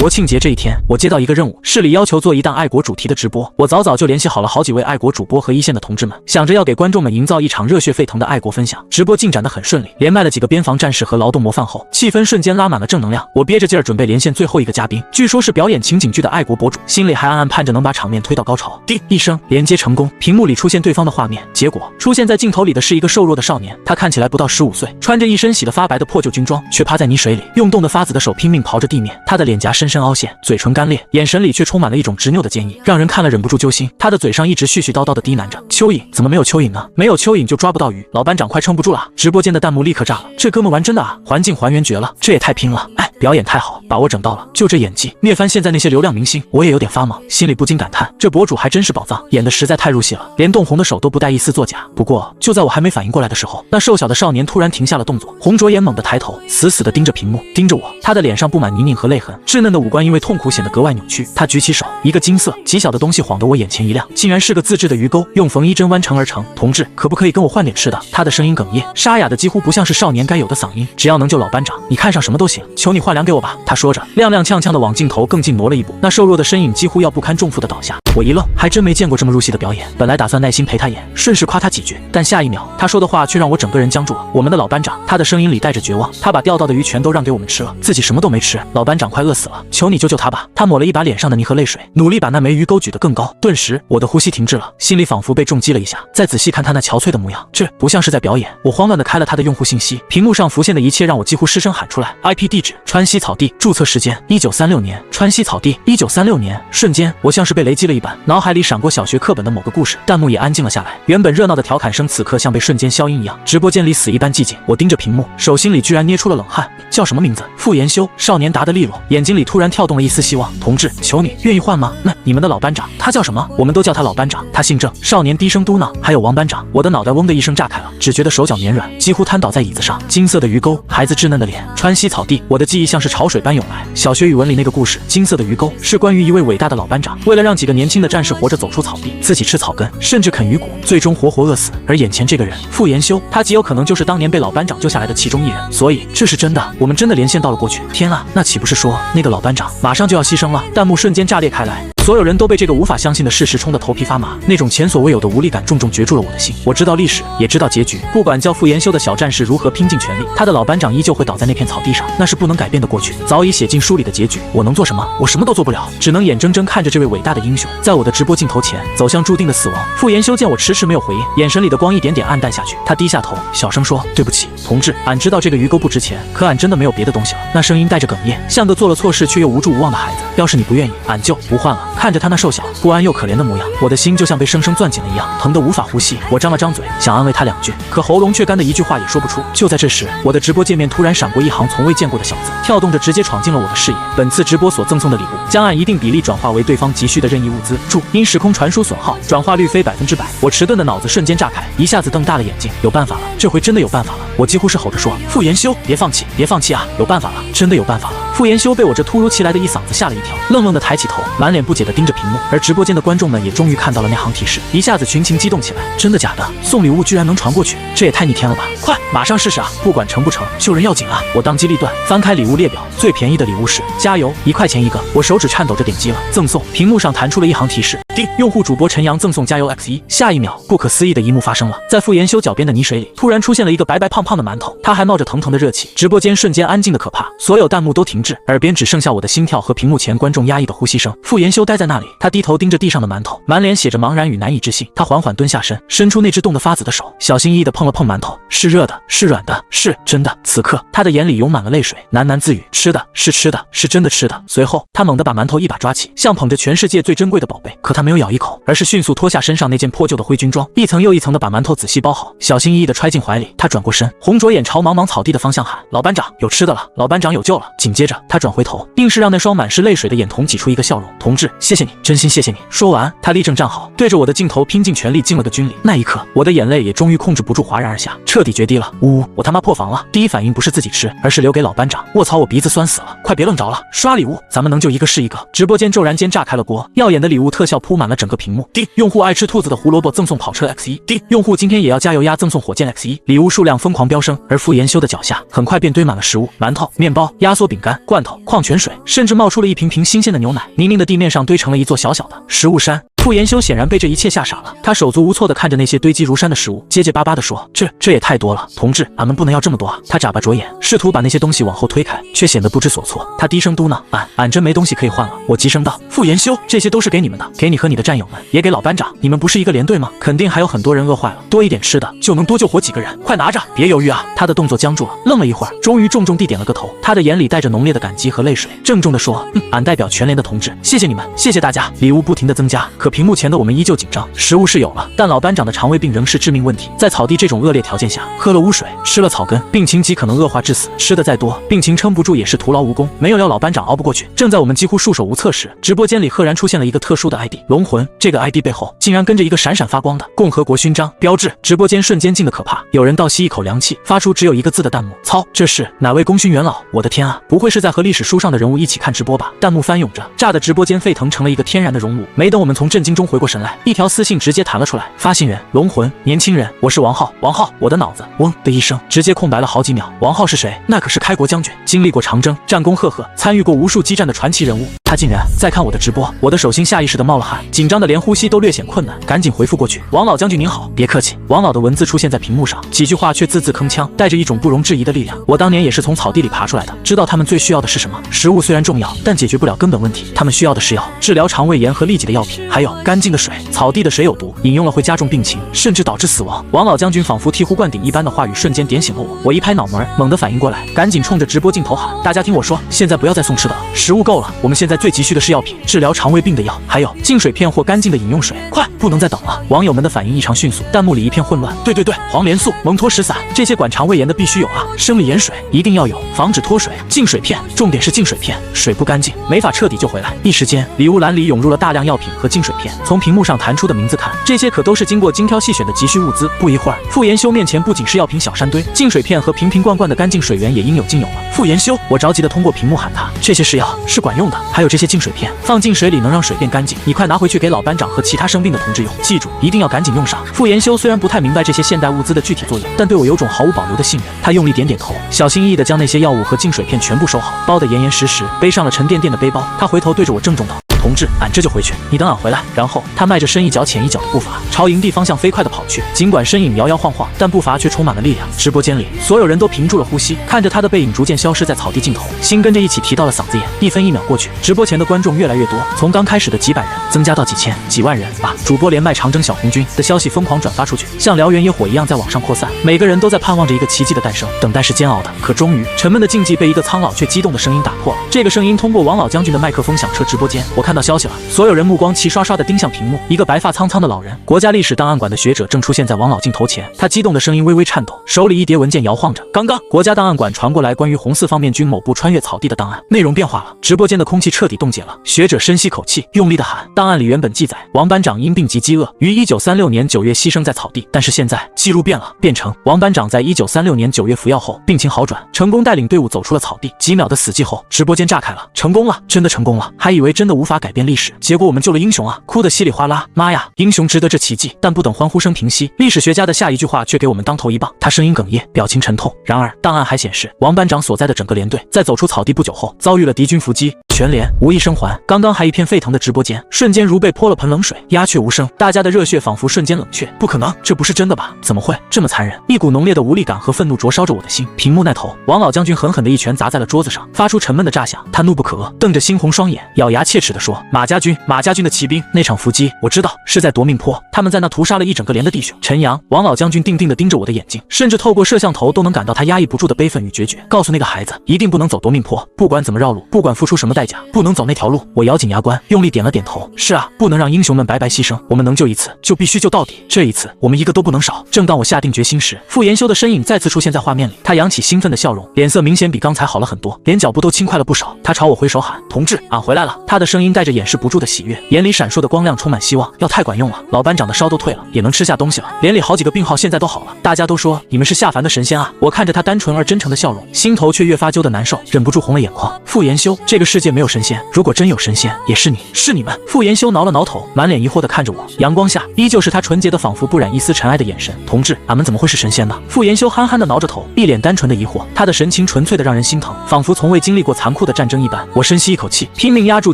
国庆节这一天，我接到一个任务，市里要求做一档爱国主题的直播。我早早就联系好了好几位爱国主播和一线的同志们，想着要给观众们营造一场热血沸腾的爱国分享。直播进展得很顺利，连麦了几个边防战士和劳动模范后，气氛瞬间拉满了正能量。我憋着劲儿准备连线最后一个嘉宾，据说是表演情景剧的爱国博主，心里还暗暗盼着能把场面推到高潮。叮一声，连接成功，屏幕里出现对方的画面，结果出现在镜头里的是一个瘦弱的少年，他看起来不到15岁，穿着一身洗得发白的破旧军装，却趴在泥水里，用冻得发紫的手拼命刨着地面。他的脸颊深深凹陷，嘴唇干裂，眼神里却充满了一种执拗的坚毅，让人看了忍不住揪心。他的嘴上一直絮絮叨叨地低喃着：“蚯蚓怎么没有蚯蚓呢？没有蚯蚓就抓不到鱼。”老班长快撑不住了，直播间的弹幕立刻炸了，这哥们玩真的啊，环境还原绝了，这也太拼了！哎，表演太好，把我整到了，就这演技灭翻现在那些流量明星，我也有点发懵，心里不禁感叹，这博主还真是宝藏，演得实在太入戏了，连冻红的手都不带一丝作假。不过就在我还没反应过来的时候，那瘦小的少年突然停下了动作，红着眼猛地抬头，死死地盯着屏幕，盯着我。他的脸上布满泥泞和泪痕，稚嫩的五官因为痛苦显得格外扭曲。他举起手，一个金色极小的东西晃得我眼前一亮，竟然是个自制的鱼钩，用缝衣针弯成而成。同志，可不可以跟我换点吃的？他的声音哽咽，沙哑的几乎不像是少年该有的嗓音。只要能救老班长，你看上什么都行，求你换粮给我吧。他说着，踉踉跄跄的往镜头更近挪了一步，那瘦弱的身影几乎要不堪重负的倒下。我一愣，还真没见过这么入戏的表演。本来打算耐心陪他演，顺势夸他几句，但下一秒他说的话却让我整个人僵住了。我们的老班长，他的声音里带着绝望，他把钓到的鱼全都让给我们吃了，自己什么都没吃。老班长快饿死了，求你救救他吧。他抹了一把脸上的泥和泪水，努力把那枚鱼钩举得更高。顿时我的呼吸停滞了，心里仿佛被重击了一下。再仔细看他那憔悴的模样，这不像是在表演。我慌乱地开了他的用户信息，屏幕上浮现的一切让我几乎失声喊出来。 IP 地址川西草地，注册时间1936年，川西草地1936年。瞬间我像是被雷击了一般，脑海里闪过小学课本的某个故事，弹幕也安静了下来。原本热闹的调侃声此刻像被瞬间消音一样，直播间里死一般寂静。我盯着屏幕，手心里居然捏出了冷汗。叫什么名字？傅延修。少年答得利落，眼睛里突然跳动了一丝希望。同志，求你愿意换吗？那你们的老班长他叫什么？我们都叫他老班长，他姓郑。少年低声嘟囔，还有王班长。我的脑袋嗡的一声炸开了，只觉得手脚绵软，几乎瘫倒在椅子上。金色的鱼钩，孩子稚嫩的脸，川西草地，我的记忆像是潮水般涌来。小学语文里那个故事，金色的鱼钩，是关于一位伟大的老班长，为了让几个年轻的战士活着走出草地，自己吃草根，甚至啃鱼骨，最终活活饿死。而眼前这个人，傅延修，他极有可能就是当年被老班长救下来的其中一人。所以这是真的，我们真的连线到了过去。天啊，那岂不是说那个老班长马上就要牺牲了？弹幕瞬间炸裂开来。所有人都被这个无法相信的事实冲得头皮发麻，那种前所未有的无力感重重攫住了我的心。我知道历史，也知道结局，不管叫傅延修的小战士如何拼尽全力，他的老班长依旧会倒在那片草地上，那是不能改变的过去，早已写进书里的结局。我能做什么？我什么都做不了，只能眼睁睁看着这位伟大的英雄在我的直播镜头前走向注定的死亡。傅延修见我迟迟没有回应，眼神里的光一点点暗淡下去，他低下头小声说：“对不起，同志，俺知道这个鱼钩不值钱，可俺真的没有别的东西了。”那声音带着哽咽，像个做了错事却又无助无望的孩子。要是你不愿意，俺就不换了。看着他那瘦小不安又可怜的模样，我的心就像被生生攥紧了一样，疼得无法呼吸。我张了张嘴，想安慰他两句，可喉咙却干得一句话也说不出。就在这时，我的直播界面突然闪过一行从未见过的小字，跳动着直接闯进了我的视野。本次直播所赠送的礼物，将按一定比例转化为对方急需的任意物资。注：因时空传输损耗，转化率非100%。我迟钝的脑子瞬间炸开，一下子瞪大了眼睛。有办法了，这回真的有办法了！我几乎是吼着说：“傅延修，别放弃，别放弃啊！有办法了，真的有办法了！”傅延修被我这突如其来的一嗓子吓了一跳，愣愣地抬起头，满脸不解地盯着屏幕。而直播间的观众们也终于看到了那行提示，一下子群情激动起来。真的假的？送礼物居然能传过去，这也太逆天了吧！快，马上试试啊！不管成不成，救人要紧啊！我当机立断，翻开礼物列表，最便宜的礼物是加油，1块钱一个。我手指颤抖着点击了赠送，屏幕上弹出了一行提示：叮，用户主播陈阳赠送加油 X1。下一秒，不可思议的一幕发生了，在傅延修脚边的泥水里，突然出现了一个白白胖胖的馒头，他还冒着腾腾的热气。直播间瞬间安静的可怕，所有弹幕都停滞，耳边只剩下我的心跳和屏幕前观众压抑的呼吸声。傅延修呆在那里，他低头盯着地上的馒头，满脸写着茫然与难以置信。他缓缓蹲下身，伸出那只冻得发紫的手，小心翼翼地碰了碰馒头，是热的，是软的，是真的。此刻他的眼里涌满了泪水，喃喃自语：吃的，是吃的，是真的吃的。随后他猛地把馒头一把抓起，像捧着全世界最珍贵的宝贝。可他没有咬一口，而是迅速脱下身上那件破旧的灰军装，一层又一层地把馒头仔细包好，小心翼翼地揣进怀里。他转过身，红着眼朝茫茫草地的方向喊：老班长，有吃的了！老班长有救了！紧接着他转回头，硬是让那双满是泪水的眼瞳挤出一个笑容：同志，谢谢你，真心谢谢你。说完，他立正站好，对着我的镜头拼尽全力敬了个军礼。那一刻，我的眼泪也终于控制不住哗然而下，彻底决堤了。呜，我他妈破防了！第一反应不是自己吃，而是留给老班长。卧槽，我鼻子酸死了！快别愣着了，刷礼物，咱们能就一个是一个。直播间骤然间炸开了锅，耀眼的礼物特效扑铺满了整个屏幕。用户爱吃兔子的胡萝卜赠送跑车 X1。用户今天也要加油呀，赠送火箭 X1。礼物数量疯狂飙升，而傅延修的脚下很快便堆满了食物，馒头、面包、压缩饼干、罐头、矿泉水，甚至冒出了一瓶瓶新鲜的牛奶。泥泞的地面上堆成了一座小小的食物山。傅延修显然被这一切吓傻了，他手足无措地看着那些堆积如山的食物，结结巴巴地说：“这也太多了，同志，俺们不能要这么多啊！”他眨巴着眼，试图把那些东西往后推开，却显得不知所措。他低声嘟囔：“俺真没东西可以换了。”我急声道：“傅延修，这些都是给你们的，给你和你的战友们，也给老班长。你们不是一个连队吗？肯定还有很多人饿坏了，多一点吃的就能多救活几个人，快拿着，别犹豫啊！”他的动作僵住了，愣了一会儿，终于重重地点了个头，他的眼里带着浓烈的感激和泪水，郑重地说：“俺代表全连的同志，谢谢你们，谢谢大家。”礼物不停地增加，可屏幕前的我们依旧紧张。食物是有了，但老班长的肠胃病仍是致命问题。在草地这种恶劣条件下，喝了污水，吃了草根，病情极可能恶化致死。吃的再多，病情撑不住也是徒劳无功。没有要老班长熬不过去。正在我们几乎束手无策时，直播间里赫然出现了一个特殊的 ID 龙魂。这个 ID 背后竟然跟着一个闪闪发光的共和国勋章标志。直播间瞬间静得可怕，有人倒吸一口凉气，发出只有一个字的弹幕：操，这是哪位功勋元老？我的天啊，不会是在和历史书上的人物一起看直播吧？弹幕翻涌着，炸得直播间沸腾成了一个天然的熔炉。没等我们从震惊中回过神来，一条私信直接弹了出来，发信人龙魂，年轻人，我是王浩。王浩，我的脑子嗡的一声直接空白了好几秒。王浩是谁？那可是开国将军，经历过长征，战功赫赫，参与过无数激战的传奇人物。他竟然在看我的直播，我的手心下意识的冒了汗，紧张的连呼吸都略显困难，赶紧回复过去：王老将军您好。别客气。王老的文字出现在屏幕上，几句话却字字铿锵，带着一种不容置疑的力量。我当年也是从草地里爬出来的，知道他们最需要的是什么。食物虽然重要，但解决不了根本问题，他们需要的是药，治疗肠胃炎和痢疾的药品，还有干净的水。草地的水有毒，饮用了会加重病情，甚至导致死亡。王老将军仿佛醍醐灌顶一般的话语瞬间点醒了我，我一拍脑门，猛地反应过来，赶紧冲着直播镜头喊：大家听我说，现在不要再送吃的了，食物够了，我们现在最急需的是药品，治疗肠胃病的药，还有净水片或干净的饮用水，快，不能再等了。网友们的反应异常迅速，弹幕里一片混乱。对，黄连素、蒙脱石散，这些管肠胃炎的必须有啊，生理盐水一定要有，防止脱水，净水片，重点是净水片，水不干净没法彻底救回来。一时间，礼物栏里涌入了大量药品和净水片，从屏幕上弹出的名字看，这些可都是经过精挑细选的急需物资。不一会儿，傅延修面前不仅是药品小山堆，净水片和瓶瓶罐罐的干净水源也应有尽有了。傅延修，我着急的通过屏幕喊他，这些是药，是管用的，还有这些净水片，放进水里能让水变干净，你快拿回去给老班长和其他生病的同志用，记住一定要赶紧用上。傅延修虽然不太明白这些现代物资的具体作用，但对我有种毫无保留的信任。他用力点点头，小心翼翼地将那些药物和净水片全部收好，包得严严实实，背上了沉甸甸的背包。他回头对着我郑重道：同志，俺这就回去，你等俺回来。然后他迈着深一脚浅一脚的步伐，朝营地方向飞快地跑去。尽管身影摇摇晃晃，但步伐却充满了力量。直播间里，所有人都屏住了呼吸，看着他的背影逐渐消失在草地尽头，心跟着一起提到了嗓子眼。一分一秒过去，直播前的观众越来越多，从刚开始的几百人增加到几千、几万人啊！主播连麦长征小红军的消息疯狂转发出去，像燎原野火一样在网上扩散。每个人都在盼望着一个奇迹的诞生，等待是煎熬的，可终于，沉闷的静寂被一个苍老却激动的声音打破了。这个声音通过王老将军的麦克风响彻直播间。我看到消息了，所有人目光齐刷刷地盯向屏幕，一个白发苍苍的老人，国家历史档案馆的学者正出现在王老镜头前。他激动的声音微微颤抖，手里一叠文件摇晃着。刚刚，国家档案馆传过来关于红四方面军某部穿越草地的档案，内容变化了。直播间的空气彻底冻结了。学者深吸口气，用力地喊：档案里原本记载，王班长因病及饥饿，于1936年9月牺牲在草地，但是现在记录变了，变成王班长在1936年9月服药后病情好转，成功带领队伍走出了草地。几秒的死寂后，直播间炸开了，成功了，真的成功了！还以为真的无法改变历史，结果我们救了英雄啊，哭得稀里哗啦。妈呀，英雄值得这奇迹！但不等欢呼声平息，历史学家的下一句话却给我们当头一棒。他声音哽咽，表情沉痛。然而，档案还显示，王班长所在的整个连队在走出草地不久后，遭遇了敌军伏击，全连无一生还。刚刚还一片沸腾的直播间，瞬间如被泼了盆冷水，鸦雀无声。大家的热血仿佛瞬间冷却。不可能，这不是真的吧？怎么会这么残忍？一股浓烈的无力感和愤怒灼烧着我的心。屏幕那头，王老将军狠狠地一拳砸在了桌子上，发出沉闷的炸响。他怒不可遏，瞪着猩红双眼，咬牙切齿地说：马家军的骑兵，那场伏击我知道是在夺命坡，他们在那屠杀了一整个连的弟兄。陈阳，王老将军定定地盯着我的眼睛，甚至透过摄像头都能感到他压抑不住的悲愤与决绝。告诉那个孩子，一定不能走夺命坡，不管怎么绕路，不管付出什么代价，不能走那条路。我咬紧牙关，用力点了点头。是啊，不能让英雄们白白牺牲，我们能救一次就必须救到底，这一次我们一个都不能少。正当我下定决心时，傅延修的身影再次出现在画面里，他扬起兴奋的笑容，脸色明显比刚才好了很多，连脚步都轻快了不少。他朝我挥手喊：同志，俺回来了。他的声音带着掩饰不住的喜悦，眼里闪烁的光亮充满希望。药太管用了，老班长的烧都退了，也能吃下东西了，连里好几个病号现在都好了。大家都说你们是下凡的神仙啊！我看着他单纯而真诚的笑容，心头却越发揪得难受，忍不住红了眼眶。傅延修，这个世界没有神仙，如果真有神仙，也是你，是你们。傅延修挠了挠头，满脸疑惑地看着我，阳光下依旧是他纯洁的仿佛不染一丝尘埃的眼神。同志，俺们怎么会是神仙呢？傅延修憨憨地挠着头，一脸单纯的疑惑，他的神情纯粹的让人心疼，仿佛从未经历过残酷的战争一般。我深吸一口气，拼命压住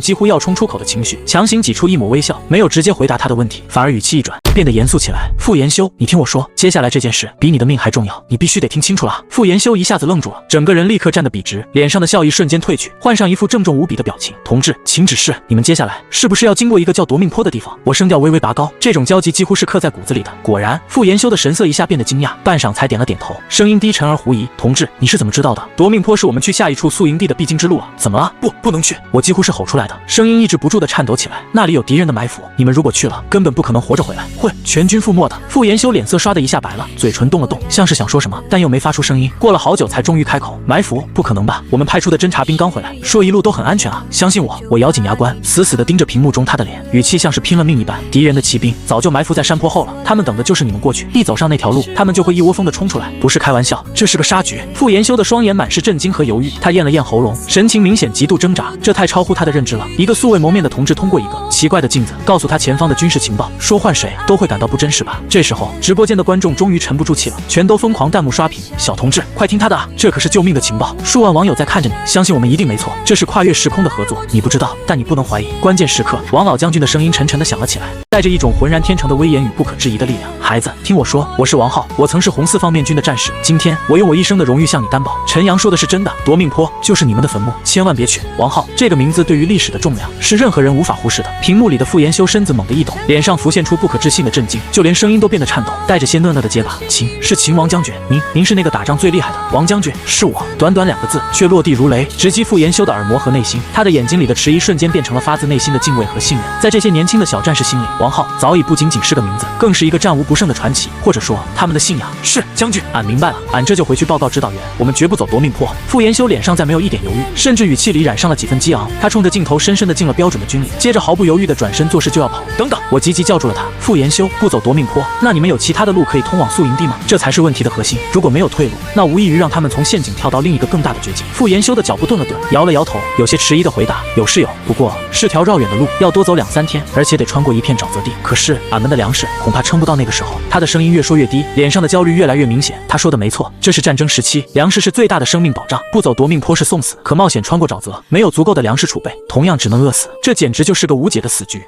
几乎要冲出口的情绪，强行挤出一抹微笑，没有直接回答他的问题，反而语气一转，变得严肃起来。傅延修，你听我说，接下来这件事比你的命还重要，你必须得听清楚了。傅延修一下子愣住了，整个人立刻站得笔直，脸上的笑意瞬间褪去，换上一副郑重无比的表情。同志，请指示，你们接下来是不是要经过一个叫夺命坡的地方？我声调微微拔高，这种焦急几乎是刻在骨子里的。果然，傅延修的神色一下变得惊讶，半晌才点了点头，声音低沉而狐疑。同志，你是怎么知道的？夺命坡是我们去下一处宿营地的必经之路啊！怎么了？不能去！我几乎是吼出来的，声音抑制不住的颤抖起来。那里有敌人的埋伏，你们如果去了，根本不可能活着回来，会全军覆没的。傅延修脸色唰的一下白了，嘴唇动了动，像是想说什么，但又没发出声音。过了好久才终于开口：埋伏？不可能吧？我们派出的侦察兵刚回来，说一路都很安全啊，相信我。我咬紧牙关，死死地盯着屏幕中他的脸，语气像是拼了命一般。敌人的骑兵早就埋伏在山坡后了，他们等的就是你们过去，一走上那条路，他们就会一窝蜂地冲出来，不是开玩笑，这是个杀局。傅延修的双眼满是震惊和犹豫，他咽了咽喉咙，神情明显极度挣扎，这太超乎他的认知了。一个素未谋面的同志通过一个奇怪的镜子告诉他前方的军事情报，说换谁都会感到不真实吧。这时候直播间的观众终于沉不住气了，全都疯狂弹幕刷屏，小同志快听他的啊，这可是救命的情报，数万网友在看着你，相信我们一定没错，这是跨越时空的合作，你不知道，但你不能怀疑。关键时刻，王老将军的声音沉沉地响了起来，带着一种浑然天成的威严与不可置疑的力量。孩子，听我说，我是王浩，我曾是红四方面军的战士，今天我用我一生的荣誉向你担保，陈阳说的是真的，夺命坡就是你们的坟墓，千万别去。王浩这个名字对于历史的重量是任何人无法忽视的。屏幕里的傅延修身子猛地一抖，脸上浮现出不可置信的震惊，就连声音都变得颤抖，带着些讷讷的结巴。是秦王将军，您是那个打仗最厉害的王将军，是我。短短2个字却落地如雷，直击傅延修的耳膜和内心，他的眼睛里的迟疑瞬间变成了发自内心的敬畏和信任。在这些年轻的小战士心里，王浩早已不仅仅是个名字，更是一个战无不胜的传奇，或者说他们的信仰。是将军，俺明白了，俺这就回去报告指导员，我们绝不走夺命坡。傅延修脸上再没有一点犹豫，甚至语气里染上了几分激昂，他冲着镜头深深地敬了标准的军礼，接着毫不犹豫地转身做事就要跑。等等，我急急叫住了他。傅延修，不走夺命坡，那你们有其他的路可以通往宿营地吗？这才是问题的核心。如果没有退路，那无异于让他们从陷阱跳到另一个更大的绝境。傅延修的脚步顿了顿，摇了摇头，有些迟疑地回答：有是有，不过是条绕远的路，要多走2-3天，而且得穿过一片沼泽地。可是俺们的粮食恐怕撑不到那个时候。他的声音越说越低，脸上的焦虑越来越明显。他说的没错，这是战争时期，粮食是最大的生命保障，不走夺命坡是送死，可冒险穿过沼泽，没有足够的粮食储备，同样只能饿死。这简直就是个无解的死局。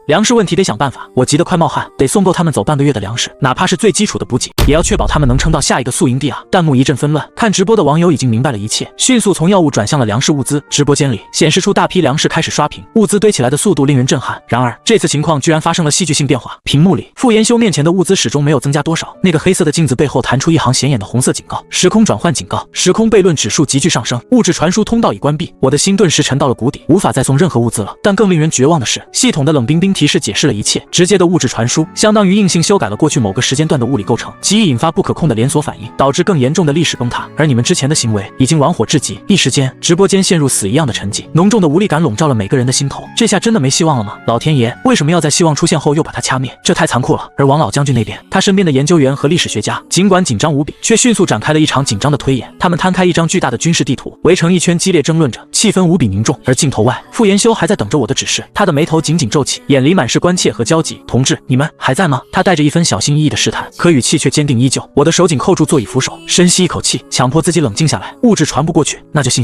粮食问题得想办法，我急得快冒汗，得送够他们走半个月的粮食，哪怕是最基础的补给，也要确保他们能撑到下一个宿营地啊！弹幕一阵纷乱，看直播的网友已经明白了一切，迅速从药物转向了粮食物资。直播间里显示出大批粮食开始刷屏，物资堆起来的速度令人震撼。然而这次情况居然发生了戏剧性变化，屏幕里傅延修面前的物资始终没有增加多少，那个黑色的镜子背后弹出一行显眼的红色警告：时空转换警告，时空悖论指数急剧上升，物质传输通道已关闭。我的心顿时沉到了谷底，无法再送任何物资了。但更令人绝望的是，系统的冷冰冰提示解释了一切，直接的物质传输相当于硬性修改了过去某个时间段的物理构成，极易引发不可控的连锁反应，导致更严重的历史崩塌。而你们之前的行为已经玩火至极，一时间直播间陷入死一样的沉寂，浓重的无力感笼罩了每个人的心头。这下真的没希望了吗？老天爷为什么要在希望出现后又把它掐灭？这太残酷了。而王老将军那边，他身边的研究员和历史学家尽管紧张无比，却迅速展开了一场紧张的推演。他们摊开一张巨大的军事地图，围成一圈激烈争论着，气氛无比凝重。而镜头外，傅延修还在等着我的指示，他的眉头紧紧皱起，眼里满是关切和焦急。同志，你们还在吗？他带着一分小心翼翼的试探，可语气却坚定依旧。我的手紧扣住座椅扶手，深吸一口气，强迫自己冷静下来。物质传不过去，那就信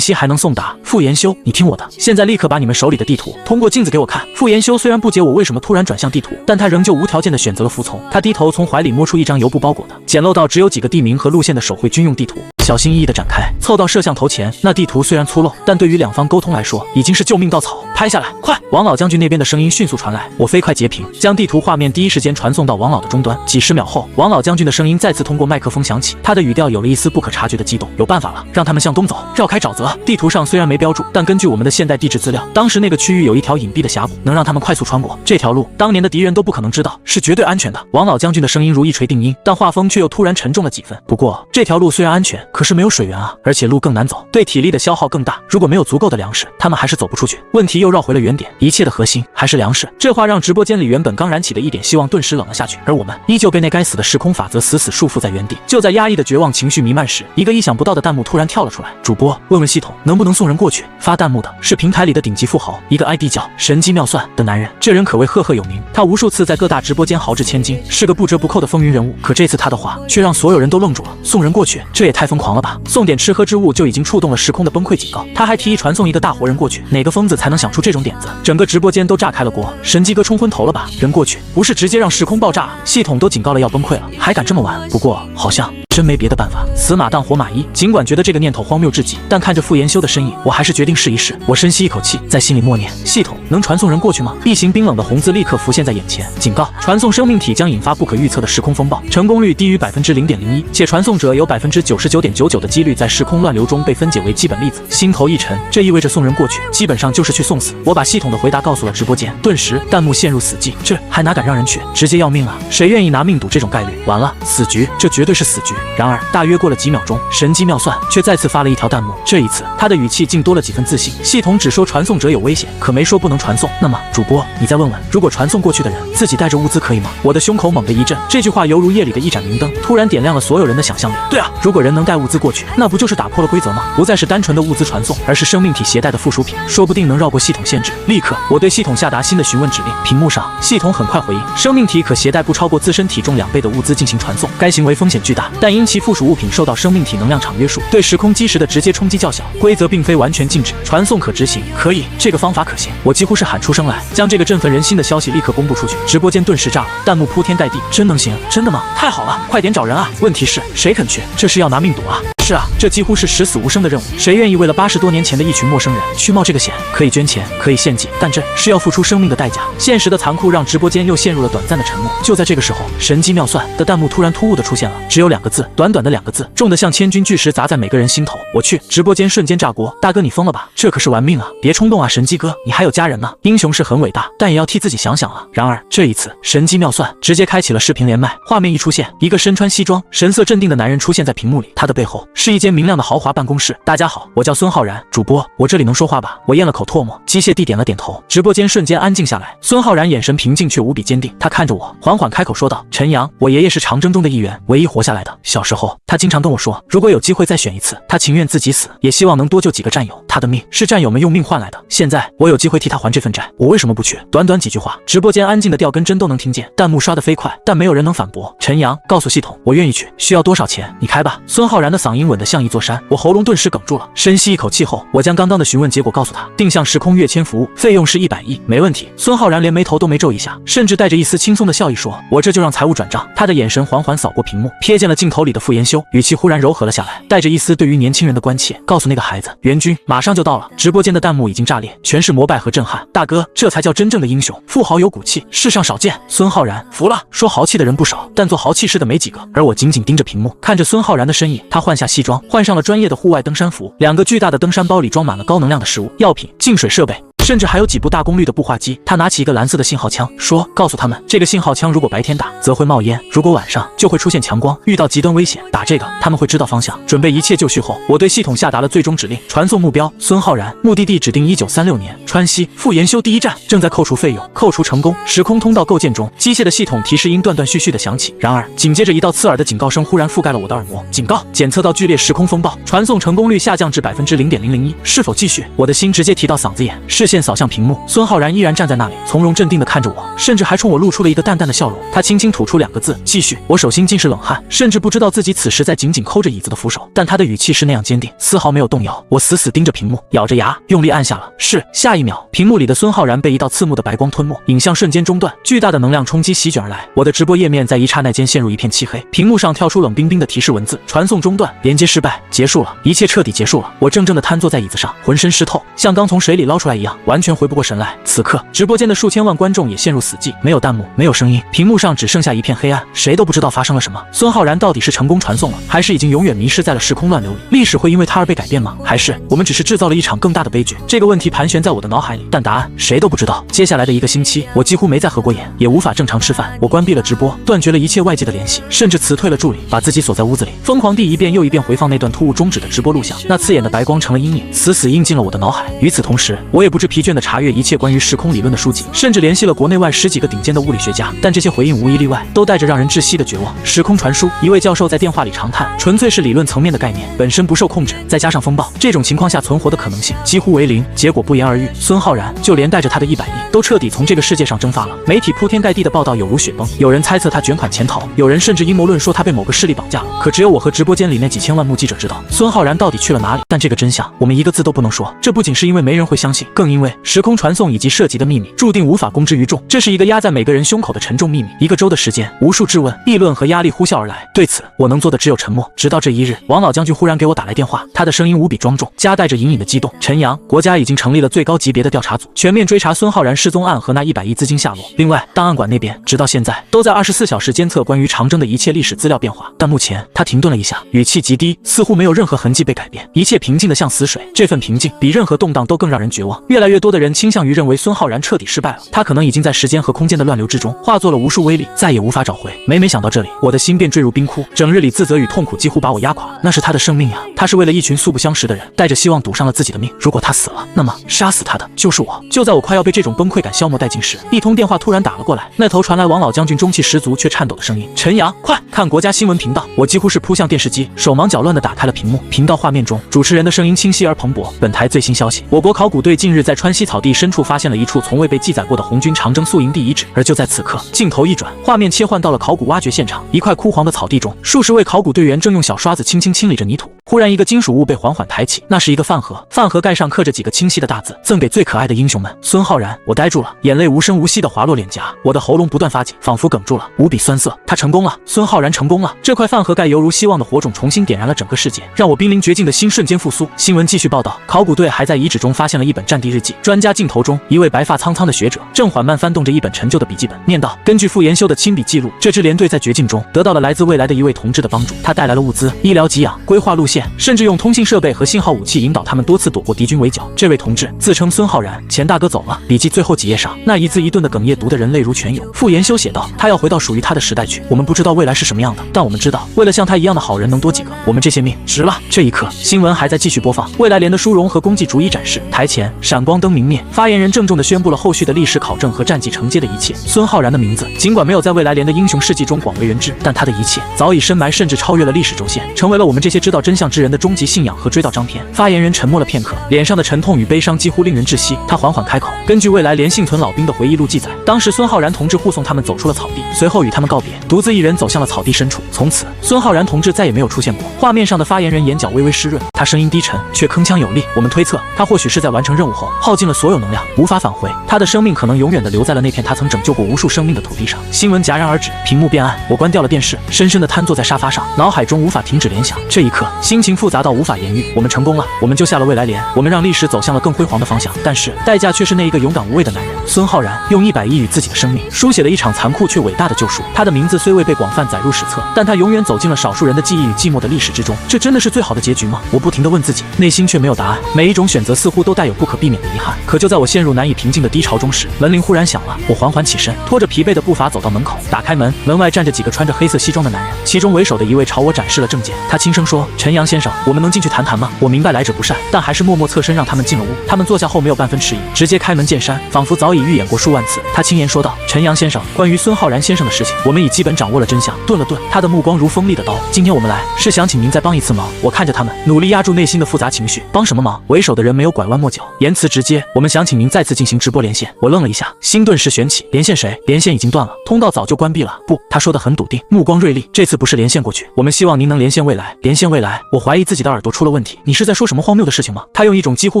息还能送达。傅延修，你听我的，现在立刻把你们手里的地图通过镜子给我看。傅延修虽然不解我为什么突然转向地图，但他仍旧无条件的选择了服从。他低头从怀里摸出一张油布包裹的简陋到只有几个地名和路线的手绘军用地图，小心翼翼地展开，凑到摄像头前。那地图虽然粗陋，但对于两方沟通来说已经是救命稻草。拍下来，快！王老将军那边的声音迅速传来，我飞快截屏，将地图画面第一时间传送到王老的终端。几十秒后，王老将军的声音再次通过麦克风响起，他的语调有了一丝不可察觉的激动。有办法了，让他们向东走，绕开沼泽。地图上虽然没标注，但根据我们的现代地质资料，当时那个区域有一条隐蔽的峡谷，能让他们快速穿过。这条条路，当年的敌人都不可能知道，是绝对安全的。王老将军的声音如一锤定音，但话锋却又突然沉重了几分。不过这条路虽然安全，可是没有水源啊，而且路更难走，对体力的消耗更大。如果没有足够的粮食，他们还是走不出去。问题又绕回了原点，一切的核心还是粮食。这话让直播间里原本刚燃起的一点希望顿时冷了下去，而我们依旧被那该死的时空法则死死束缚在原地。就在压抑的绝望情绪弥漫时，一个意想不到的弹幕突然跳了出来。主播问问系统能不能送人过去。发弹幕的是平台里的顶级富豪，一个 ID 叫神机妙算的男人。这人可谓赫赫有名，他无数次在各大直播间豪掷千金，是个不折不扣的风云人物。可这次他的话却让所有人都愣住了。送人过去，这也太疯狂了吧！送点吃喝之物就已经触动了时空的崩溃警告，他还提议传送一个大活人过去，哪个疯子才能想出这种点子？整个直播间都炸开了锅。神机哥冲昏头了吧？人过去不是直接让时空爆炸啊？系统都警告了要崩溃了，还敢这么玩？不过好像真没别的办法，死马当活马医。尽管觉得这个念头荒谬至极，但看着傅延修的身影，我还是决定试一试。我深吸一口气，在心里默念：系统能传送人过去吗？一行冰冷的红字立刻浮现在眼前，警告：传送生命体将引发不可预测的时空风暴，成功率低于0.01%，且传送者有99.99%的几率在时空乱流中被分解为基本粒子。心头一沉，这意味着送人过去基本上就是去送死。我把系统的回答告诉了直播间，顿时弹幕陷入死寂。这还哪敢让人去？直接要命啊！谁愿意拿命赌这种概率？完了，死局，这绝对是死局。然而大约过了几秒钟，神机妙算却再次发了一条弹幕，这一次他的语气竟多了几分自信。系统只说传送者有危险，可没说不能传送。那么主播，你再问问，如果传送过去的人自己带着物资可以吗？我的胸口猛地一震，这句话犹如夜里的一盏明灯，突然点亮了所有人的想象力。对啊，如果人能带物资过去，那不就是打破了规则吗？不再是单纯的物资传送，而是生命体携带的附属品，说不定能绕过系统限制。立刻，我对系统下达新的询问指令。屏幕上，系统很快回应：生命体可携带不超过自身体重2倍的物资进行传送，该行为风险巨大，但因其附属物品受到生命体能量场约束，对时空基石的直接冲击较小，规则并非完全禁止，传送可执行。可以，这个方法可行。我几乎是喊出声来，将这个振奋人心的消息立刻公布出去。直播间顿时炸了，弹幕铺天盖地。真能行？真的吗？太好了，快点找人啊！问题是，谁肯去？这是要拿命赌啊！是啊，这几乎是十死无生的任务，谁愿意为了80多年前的一群陌生人去冒这个险？可以捐钱，可以献祭，但这是要付出生命的代价。现实的残酷让直播间又陷入了短暂的沉默。就在这个时候，神机妙算的弹幕突然突兀的出现了，只有2个字，短短的2个字，重得像千钧巨石砸在每个人心头。我去！直播间瞬间炸锅。大哥你疯了吧？这可是玩命啊！别冲动啊，神机哥，你还有家人呢。英雄是很伟大，但也要替自己想想啊。然而这一次，神机妙算直接开启了视频连麦，画面一出现，一个身穿西装、神色镇定的男人出现在屏幕里，他的背后是一间明亮的豪华办公室。大家好，我叫孙浩然，主播，我这里能说话吧？我咽了口唾沫，机械地点了点头。直播间瞬间安静下来。孙浩然眼神平静却无比坚定，他看着我，缓缓开口说道：陈阳，我爷爷是长征中的一员，唯一活下来的。小时候，他经常跟我说，如果有机会再选一次，他情愿自己死，也希望能多救几个战友。他的命是战友们用命换来的，现在我有机会替他还这份债，我为什么不去？短短几句话，直播间安静的掉根针都能听见，弹幕刷得飞快，但没有人能反驳。陈阳，告诉系统，我愿意去，需要多少钱？你开吧。孙浩然的嗓音稳得像一座山，我喉咙顿时哽住了。深吸一口气后，我将刚刚的询问结果告诉他，定向时空跃迁服务，费用是100亿，没问题。孙浩然连眉头都没皱一下，甚至带着一丝轻松的笑意说：我这就让财务转账。他的眼神缓缓扫过屏幕，瞥见了镜头里的傅延修，语气忽然柔和了下来，带着一丝对于年轻人的关切，告诉那个孩子，援军马上就到了。直播间的弹幕已经炸裂，全是膜拜和震撼。大哥，这才叫真正的英雄，富豪有骨气，世上少见。孙浩然服了，说豪气的人不少，但做豪气事的没几个。而我紧紧盯着屏幕，看着孙浩然的身影，他换下西装，换上了专业的户外登山服，2个巨大的登山包里装满了高能量的食物、药品、净水设备，甚至还有几部大功率的步话机。他拿起一个蓝色的信号枪，说：告诉他们，这个信号枪如果白天打则会冒烟，如果晚上就会出现强光，遇到极端危险打这个他们会知道方向。准备一切就绪后，我对系统下达了最终指令，传送目标孙浩然，目的地指定1936年川西傅延修第一站，正在扣除费用，扣除成功，时空通道构建中。机械的系统提示音断断续续的响起，然而紧接着一道刺耳的警告声忽然覆盖了我的耳膜，警告，检测到剧烈时空风暴，传送成功率下降至0.001%，是否继续？我的心直接提到嗓子眼，视线扫向屏幕，孙浩然依然站在那里，从容镇定地看着我，甚至还冲我露出了一个淡淡的笑容。他轻轻吐出2个字：继续。我手心尽是冷汗，甚至不知道自己此时在紧紧抠着椅子的扶手，但他的语气是那样坚定，丝毫没有动摇。我死死盯着屏幕，咬着牙用力按下了是。下一秒，屏幕里的孙浩然被一道刺目的白光吞没，影像瞬间中断，巨大的能量冲击席卷而来，我的直播页面在一刹那间陷入一片漆黑，屏幕上跳出冷冰冰的提示文字：传送中断，连接失败，结束了，一切彻底结束了。我怔怔地瘫坐在椅子上，浑身湿透，像刚从水里捞出来一样。完全回不过神来。此刻，直播间的数千万观众也陷入死寂，没有弹幕，没有声音，屏幕上只剩下一片黑暗，谁都不知道发生了什么。孙浩然到底是成功传送了，还是已经永远迷失在了时空乱流里？历史会因为他而被改变吗？还是我们只是制造了一场更大的悲剧？这个问题盘旋在我的脑海里，但答案谁都不知道。接下来的1个星期，我几乎没再合过眼，也无法正常吃饭。我关闭了直播，断绝了一切外界的联系，甚至辞退了助理，把自己锁在屋子里，疯狂地一遍又一遍回放那段突兀终止的直播录像。那刺眼的白光成了阴影，死死印进了我的脑海。与此同时，我也不知疲倦地查阅一切关于时空理论的书籍，甚至联系了国内外10几个顶尖的物理学家，但这些回应无一例外都带着让人窒息的绝望。时空传输，一位教授在电话里长叹，纯粹是理论层面的概念，本身不受控制，再加上风暴，这种情况下存活的可能性几乎为0。结果不言而喻，孙浩然就连带着他的100亿都彻底从这个世界上蒸发了。媒体铺天盖地的报道有如雪崩，有人猜测他卷款潜逃，有人甚至阴谋论说他被某个势力绑架了。可只有我和直播间里那几千万目击者知道孙浩然到底去了哪里。但这个真相我们一个字都不能说，这不仅是因为没人会相信，更因为时空传送以及涉及的秘密注定无法公之于众。这是一个压在每个人胸口的沉重秘密。1个周的时间，无数质问、议论和压力呼啸而来，对此我能做的只有沉默。直到这一日，王老将军忽然给我打来电话，他的声音无比庄重，夹带着隐隐的激动。陈阳，国家已经成立了最高级别的调查组，全面追查孙浩然失踪案和那100亿资金下落。另外，档案馆那边直到现在都在24小时监测关于长征的一切历史资料变化。但目前他停顿了一下，语气极低，似乎没有任何痕迹被改变，一切平静得像死水。这份平静比任何动荡都更让人绝望。越来越多的人倾向于认为孙浩然彻底失败了，他可能已经在时间和空间的乱流之中化作了无数微粒，再也无法找回。每想到这里，我的心便坠入冰窟，整日里自责与痛苦几乎把我压垮。那是他的生命呀，他是为了一群素不相识的人，带着希望赌上了自己的命。如果他死了，那么杀死他的就是我。就在我快要被这种崩溃感消磨殆尽时，一通电话突然打了过来，那头传来王老将军中气十足却颤抖的声音：陈阳，快看国家新闻频道！我几乎是扑向电视机，手忙脚乱地打开了屏幕。频道画面中，主持人的声音清晰而蓬勃。本台最新消息，我国考古队近日在川西草地深处发现了一处从未被记载过的红军长征宿营地遗址。而就在此刻，镜头一转，画面切换到了考古挖掘现场，一块枯黄的草地中，数十位考古队员正用小刷子轻轻清理着泥土。忽然，一个金属物被缓缓抬起，那是一个饭盒，饭盒盖上刻着几个清晰的大字：赠给最可爱的英雄们，孙浩然。我呆住了，眼泪无声无息地滑落脸颊，我的喉咙不断发紧，仿佛哽住了，无比酸涩。他成功了，孙浩然成功了。这块饭盒盖犹如希望的火种，重新点燃了整个世界，让我濒临绝境的心瞬间复苏。新闻继续报道，考古队还在遗址中发现了一本战地日记。专家镜头中，一位白发苍苍的学者正缓慢翻动着一本陈旧的笔记本，念道：根据傅研修的亲笔记录，这支连队在绝境中得到了来自未来的一位同志的帮助，他带来了物资、医疗给养、规划路线，甚至用通信设备和信号武器引导他们多次躲过敌军围剿。这位同志自称孙浩然，钱大哥走了。笔记最后几页上，那一字一顿的哽咽读得人泪如泉涌。傅研修写道：他要回到属于他的时代去，我们不知道未来是什么样的，但我们知道，为了像他一样的好人能多几个，我们这些命值了。这一刻，新闻还在继续播放，未来连的殊荣和功绩逐一展示。台前闪光灯明灭，发言人郑重地宣布了后续的历史考证和战绩承接的一切。孙浩然的名字尽管没有在未来连的英雄事迹中广为人知，但他的一切早已深埋，甚至超越了历史轴线，成为了我们这些知道真相之人的终极信仰和追悼章篇。发言人沉默了片刻，脸上的沉痛与悲伤几乎令人窒息。他缓缓开口：根据未来连幸存老兵的回忆录记载，当时孙浩然同志护送他们走出了草地，随后与他们告别，独自一人走向了草地深处。从此，孙浩然同志再也没有出现过。画面上的发言人眼角微微湿润，他声音低沉却铿锵有力。我们推测，他或许是在完成任务后耗尽了所有能量，无法返回，他的生命可能永远地留在了那片他曾拯救过无数生命的土地上。新闻戛然而止，屏幕变暗，我关掉了电视，深深地瘫坐在沙发上，脑海中无法停止联想。这一刻，心情复杂到无法言喻。我们成功了，我们救下了未来连，我们让历史走向了更辉煌的方向，但是代价却是那一个勇敢无畏的男人孙浩然，用100亿与自己的生命书写了一场残酷却伟大的救赎。他的名字虽未被广泛载入史册，但他永远走进了少数人的记忆与寂寞的历史之中。这真的是最好的结局吗？我不停地问自己，内心却没有答案。每一种选择似乎都带有不可避免的遗憾。可就在我陷入难以平静的低潮中时，门铃忽然响了。我缓缓起身，拖着疲惫的步伐走到门口，打开门，门外站着几个穿着黑色西装的男人，其中为首的一位朝我展示了证件。他轻声说：陈阳先生，我们能进去谈谈吗？我明白来者不善，但还是默默侧身让他们进了屋。他们坐下后没有半分迟疑，直接开门见山，仿佛早已预演过数万次。他轻言说道：陈阳先生，关于孙浩然先生的事情，我们已基本掌握了真相。顿了顿，他的目光如锋利的刀。今天我们来是想请您再帮一次忙。我看着他们，努力压住内心的复杂情绪。帮什么忙？为首的人没有拐弯抹角，言辞直接。我们想请您再次进行直播连线。我愣了一下，心顿时悬起。连线谁？连线已经断了，通道早就关闭了。不，他说得很笃定，目光锐利。这次不是连线过去，我们希望您能连线未来。连线未来？我怀疑自己的耳朵出了问题。你是在说什么荒谬的事情吗？他用一种几乎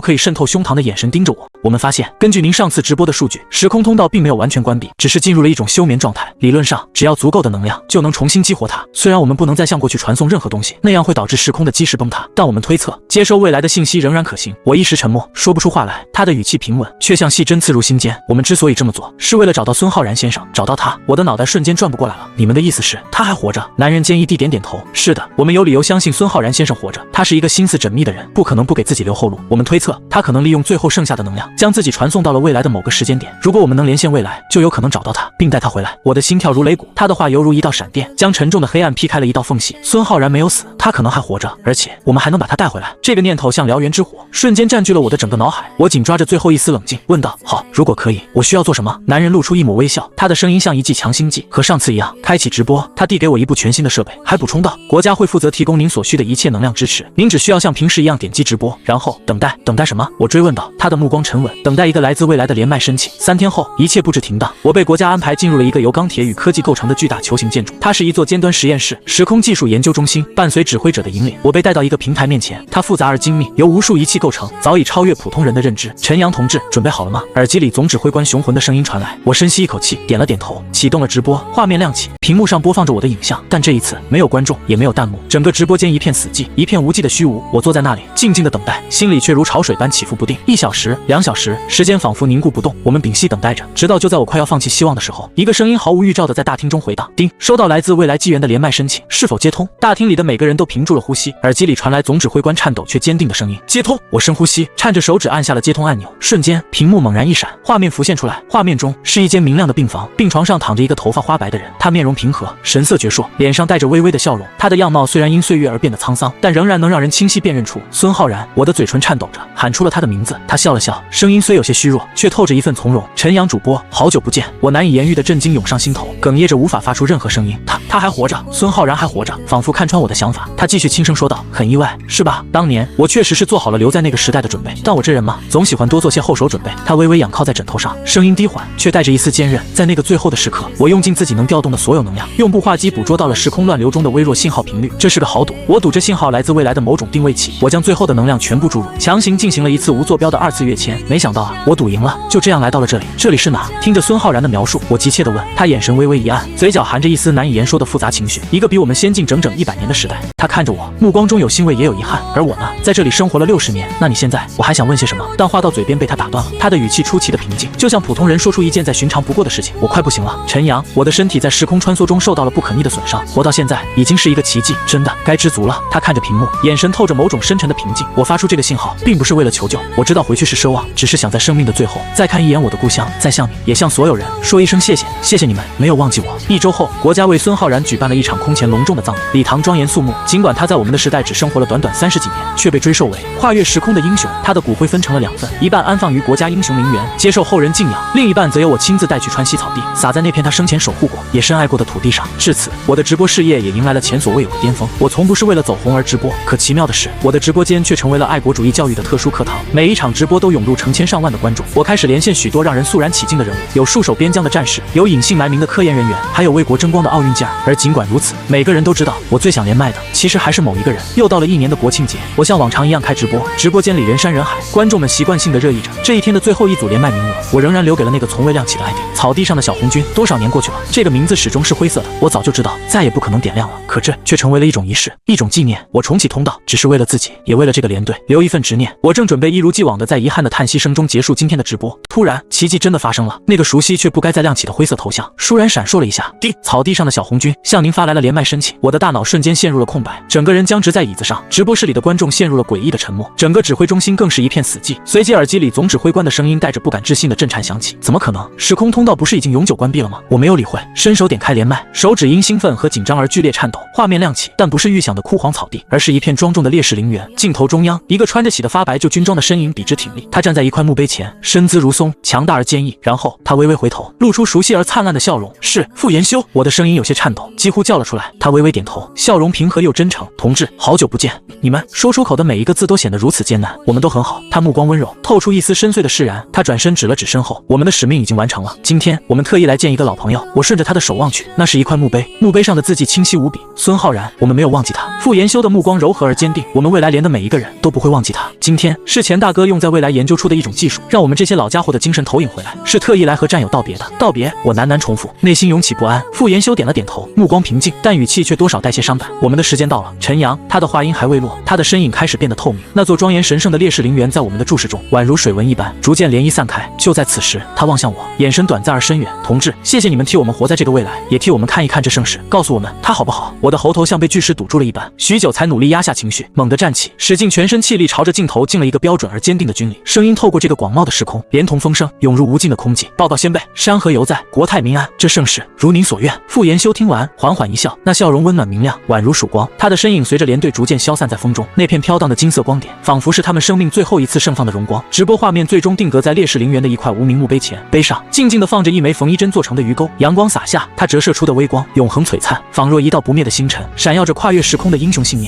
可以渗透胸膛的眼神盯着我。我们发现，根据您上次直播的数据。数据，时空通道并没有完全关闭，只是进入了一种休眠状态。理论上，只要足够的能量，就能重新激活它。虽然我们不能再向过去传送任何东西，那样会导致时空的基石崩塌，但我们推测，接收未来的信息仍然可行。我一时沉默，说不出话来。他的语气平稳，却像细针刺入心间。我们之所以这么做，是为了找到孙浩然先生，找到他。我的脑袋瞬间转不过来了。你们的意思是，他还活着？男人坚毅地点点头。是的，我们有理由相信孙浩然先生活着。他是一个心思缜密的人，不可能不给自己留后路。我们推测，他可能利用最后剩下的能量，将自己传送到了未来的某个时间点。如果我们能连线未来，就有可能找到他，并带他回来。我的心跳如擂鼓，他的话犹如一道闪电，将沉重的黑暗劈开了一道缝隙。孙浩然没有死，他可能还活着，而且我们还能把他带回来。这个念头像燎原之火，瞬间占据了我的整个脑海。我紧抓着最后一丝冷静，问道：好，如果可以，我需要做什么？男人露出一抹微笑，他的声音像一剂强心剂，和上次一样，开启直播。他递给我一部全新的设备，还补充道：国家会负责提供您所需的一切能量支持，您只需要像平时一样点击直播，然后等待。等待什么？我追问道。他的目光沉稳，等待一个来自未来的连麦申请。3天后，一切布置停当，我被国家安排进入了一个由钢铁与科技构成的巨大球形建筑，它是一座尖端实验室、时空技术研究中心。伴随指挥者的引领，我被带到一个平台面前，它复杂而精密，由无数仪器构成，早已超越普通人的认知。陈阳同志，准备好了吗？耳机里总指挥官雄浑的声音传来。我深吸一口气，点了点头，启动了直播。画面亮起，屏幕上播放着我的影像，但这一次没有观众，也没有弹幕，整个直播间一片死寂，一片无际的虚无。我坐在那里，静静的等待，心里却如潮水般起伏不定。1小时、2小时，时间仿佛凝固不动。我们屏息等待着，直到就在我快要放弃希望的时候，一个声音毫无预兆的在大厅中回荡：叮，收到来自未来纪元的连麦申请，是否接通？大厅里的每个人都屏住了呼吸，耳机里传来总指挥官颤抖却坚定的声音：接通。我深呼吸，颤着手指按下了接通按钮，瞬间屏幕猛然一闪，画面浮现出来。画面中是一间明亮的病房，病床上躺着一个头发花白的人，他面容平和，神色矍铄，脸上带着微微的笑容。他的样貌虽然因岁月而变得沧桑，但仍然能让人清晰辨认出孙浩然。我的嘴唇颤抖着，喊出了他的名字。他笑了笑，声音虽有些虚弱，却透着一份从容。陈阳主播，好久不见。我难以言喻的震惊涌上心头，哽咽着无法发出任何声音。他还活着，孙浩然还活着，仿佛看穿我的想法。他继续轻声说道：很意外，是吧？当年我确实是做好了留在那个时代的准备，但我这人嘛，总喜欢多做些后手准备。他微微仰靠在枕头上，声音低缓，却带着一丝坚韧。在那个最后的时刻，我用尽自己能调动的所有能量，用步话机捕捉到了时空乱流中的微弱信号频率。这是个豪赌，我赌这信号来自未来的某种定位器。我将最后的能量全部注入，强行进行了一次无坐标的2次跃迁。没想到啊，我赌赢了，就这样来到了这里。这里是哪？听着孙浩然的描述，我急切地问。他眼神微微一暗，嘴角含着一丝难以言说的复杂情绪。一个比我们先进整整100年的时代。他看着我，目光中有欣慰也有遗憾。而我呢，在这里生活了60年。那你现在？我还想问些什么，但话到嘴边被他打断了。他的语气出奇的平静，就像普通人说出一件再寻常不过的事情。我快不行了，陈阳，我的身体在时空穿梭中受到了不可逆的损伤，活到现在已经是一个奇迹，真的该知足了。他看着屏幕，眼神透着某种深沉的平静。我发出这个信号，并不是为了求救，我知道回去是奢望，只是想在生命的最后再看一眼我的故乡，再向你，也向所有人说一声谢谢，谢谢你们没有忘记我。1周后，国家为孙浩然举办了一场空前隆重的葬礼，礼堂庄严肃穆。尽管他在我们的时代只生活了短短30几年，却被追授为跨越时空的英雄。他的骨灰分成了2份，一半安放于国家英雄陵园，接受后人敬仰，另一半则由我亲自带去川西草地，撒在那片他生前守护过也深爱过的土地上。至此，我的直播事业也迎来了前所未有的巅峰。我从不是为了走红而直播，可奇妙的是，我的直播间却成为了爱国主义教育的特殊课堂。每一场直播都涌入成千上万的观众，我开始连线许多让人肃然起敬的人物，有戍守边疆的战士，有隐姓埋名的科研人员，还有为国争光的奥运健儿。而尽管如此，每个人都知道，我最想连麦的其实还是某一个人。又到了1年的国庆节，我像往常一样开直播，直播间里人山人海，观众们习惯性的热议着这一天的最后一组连麦名额。我仍然留给了那个从未亮起的 ID， 草地上的小红军。多少年过去了，这个名字始终是灰色的，我早就知道再也不可能点亮了，可这却成为了一种仪式，一种纪念。我重启通道，只是为了自己，也为了这个连队留一份执念。我正准备一如既往的在遗憾的叹息声中结束今天的直播，突然奇迹真的发生了，那个熟悉却不该再亮起的灰色头像倏然闪烁了一下。滴，草地上的小红军向您发来了连麦申请。我的大脑瞬间陷入了空白，整个人僵直在椅子上。直播室里的观众陷入了诡异的沉默，整个指挥中心更是一片死寂。随即耳机里总指挥官的声音带着不敢置信的震颤响起：怎么可能？时空通道不是已经永久关闭了吗？我没有理会，伸手点开连麦，手指因兴奋和紧张而剧烈颤抖。画面亮起，但不是预想的枯黄草地，而是一片庄重的烈士陵园。镜头中央，一个穿着洗得发白旧军装的身影笔直挺立，他站在一块墓碑前，身姿如松，强大而坚毅。然后他微微回头，露出熟悉而灿烂的笑容：是傅延修。我的声音有些颤抖，几乎叫了出来。他微微点头，笑容平和又真诚：同志，好久不见。你们说出口的每一个字都显得如此艰难。我们都很好。他目光温柔，透出一丝深邃的释然。他转身指了指身后，我们的使命已经完成了。今天我们特意来见一个老朋友。我顺着他的手望去，那是一块墓碑，墓碑上的字迹清晰无比。孙浩然，我们没有忘记他。傅延修的目光柔和而坚定，我们未来连的每一个人都不会忘记他。今天是钱大哥用在未来研究出的一种技术，让我们这些老家伙的精精神投影回来，是特意来和战友道别的。道别，我喃喃重复，内心涌起不安。傅延修点了点头，目光平静，但语气却多少带些伤感。我们的时间到了，陈阳。他的话音还未落，他的身影开始变得透明。那座庄严神圣的烈士陵园在我们的注视中，宛如水纹一般，逐渐涟漪散开。就在此时，他望向我，眼神短暂而深远。同志，谢谢你们替我们活在这个未来，也替我们看一看这盛世。告诉我们他好不好？我的喉头像被巨石堵住了一般，许久才努力压下情绪，猛地站起，使尽全身气力朝着镜头进了一个标准而坚定的军礼。声音透过这个广袤的时空，连同风声涌入无尽的空寂。报告先辈，山河犹在，国泰民安。这盛世如您所愿。傅延修听完，缓缓一笑，那笑容温暖明亮，宛如曙光。他的身影随着连队逐渐消散在风中，那片飘荡的金色光点，仿佛是他们生命最后一次盛放的荣光。直播画面最终定格在烈士陵园的一块无名墓碑前，碑上静静地放着一枚冯一珍做成的鱼钩，阳光洒下，它折射出的微光永恒璀璨，仿若一道不灭的星辰，闪耀着跨越时空的英雄信念。